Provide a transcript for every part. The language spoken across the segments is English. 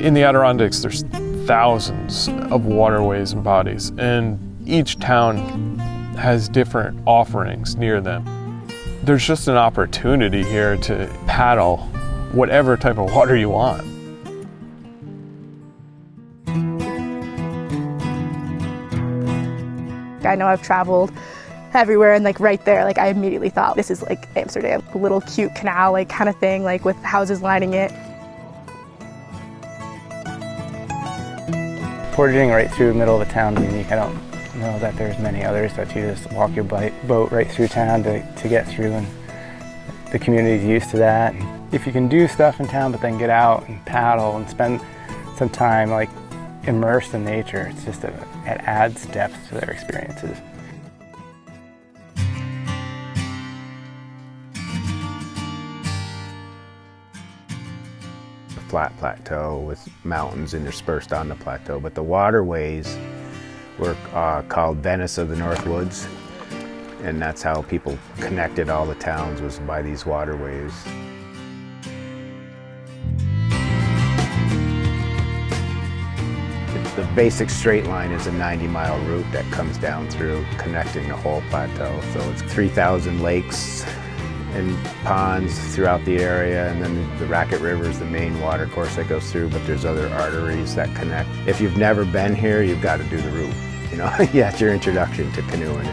In the Adirondacks, there's thousands of waterways and bodies, and each town has different offerings near them. There's just an opportunity here to paddle whatever type of water you want. I know I've traveled everywhere, and like right there, like I immediately thought this is like Amsterdam, a little cute canal like kind of thing, like with houses lining it. Portaging right through the middle of the town is unique. I don't know that there's many others that you just walk your boat right through town to get through, and the community's used to that. If you can do stuff in town but then get out and paddle and spend some time like immersed in nature, it's just it adds depth to their experiences. Flat plateau with mountains interspersed on the plateau, but the waterways were called Venice of the North Woods, and that's how people connected all the towns, was by these waterways. The basic straight line is a 90-mile route that comes down through, connecting the whole plateau. So it's 3,000 lakes and ponds throughout the area, and then the Racket River is the main water course that goes through, but there's other arteries that connect. If you've never been here, you've got to do the route. You know, yeah, it's your introduction to canoeing.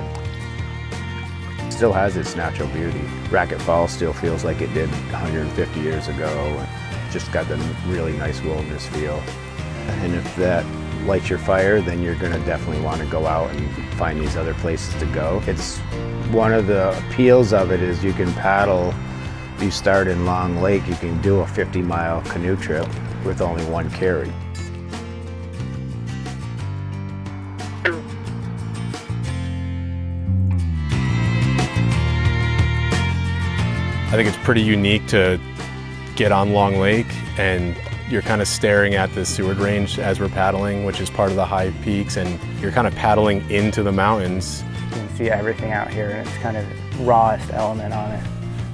It still has its natural beauty. Racket Falls still feels like it did 150 years ago. Just got the really nice wilderness feel. And if that lights your fire, then you're going to definitely want to go out and find these other places to go. It's one of the appeals of it is you can paddle. You start in Long Lake, you can do a 50-mile canoe trip with only one carry. I think it's pretty unique to get on Long Lake and you're kind of staring at the Seward Range as we're paddling, which is part of the high peaks, and you're kind of paddling into the mountains. You can see everything out here, and it's kind of the rawest element on it,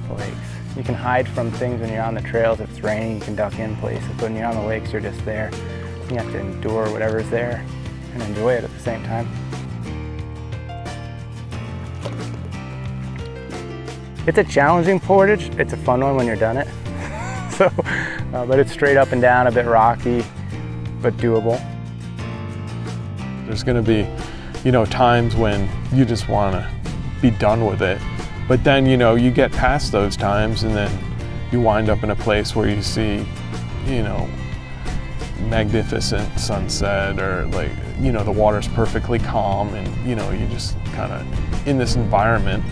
the lakes. You can hide from things when you're on the trails. If it's raining, you can duck in places, but when you're on the lakes, you're just there. You have to endure whatever's there and enjoy it at the same time. It's a challenging portage. It's a fun one when you're done it. But it's straight up and down, a bit rocky, but doable. There's going to be, times when you just want to be done with it. But then, you get past those times and then you wind up in a place where you see, magnificent sunset, or the water's perfectly calm, and, you just kind of in this environment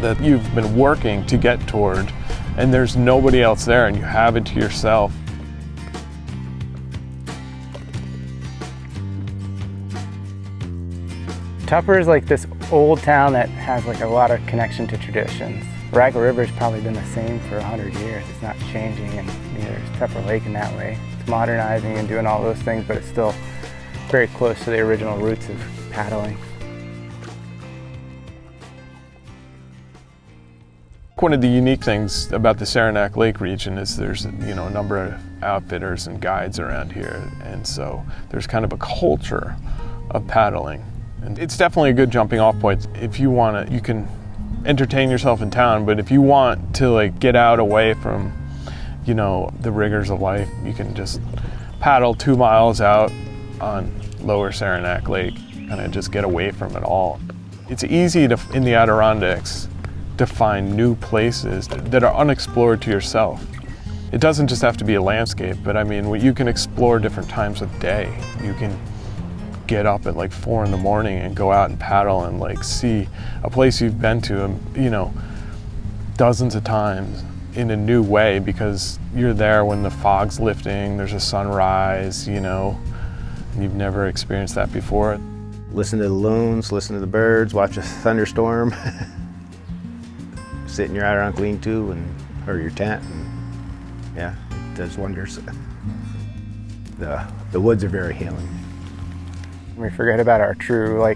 that you've been working to get toward, and there's nobody else there, and you have it to yourself. Tupper is like this old town that has like a lot of connection to traditions. Racket River's probably been the same for 100 years. It's not changing, and neither is Tupper Lake in that way. It's modernizing and doing all those things, but it's still very close to the original roots of paddling. One of the unique things about the Saranac Lake region is there's a number of outfitters and guides around here, and so there's kind of a culture of paddling. And it's definitely a good jumping off point. If you want to, you can entertain yourself in town, but if you want to get out away from the rigors of life, you can just paddle 2 miles out on lower Saranac Lake, kind of just get away from it all. It's easy to, in the Adirondacks, to find new places that are unexplored to yourself. It doesn't just have to be a landscape, but I mean, you can explore different times of day. You can get up at 4 in the morning and go out and paddle and see a place you've been to, dozens of times in a new way, because you're there when the fog's lifting, there's a sunrise, and you've never experienced that before. Listen to the loons, listen to the birds, watch a thunderstorm. Sit in your Adirondack lean-to or your tent, and yeah, it does wonders. The woods are very healing. We forget about our true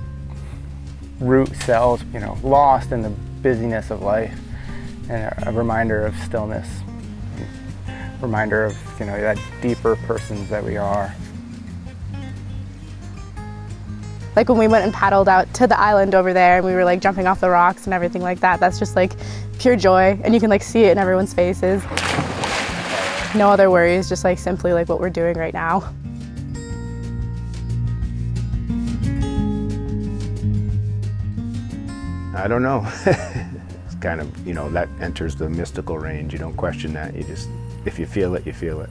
root selves, lost in the busyness of life, and a reminder of stillness. reminder of, that deeper persons that we are. Like when we went and paddled out to the island over there and we were like jumping off the rocks and everything like that, that's just like pure joy, and you can like see it in everyone's faces. No other worries, just like simply like what we're doing right now. I don't know. It's kind of, that enters the mystical range. You don't question that. You just, if you feel it, you feel it.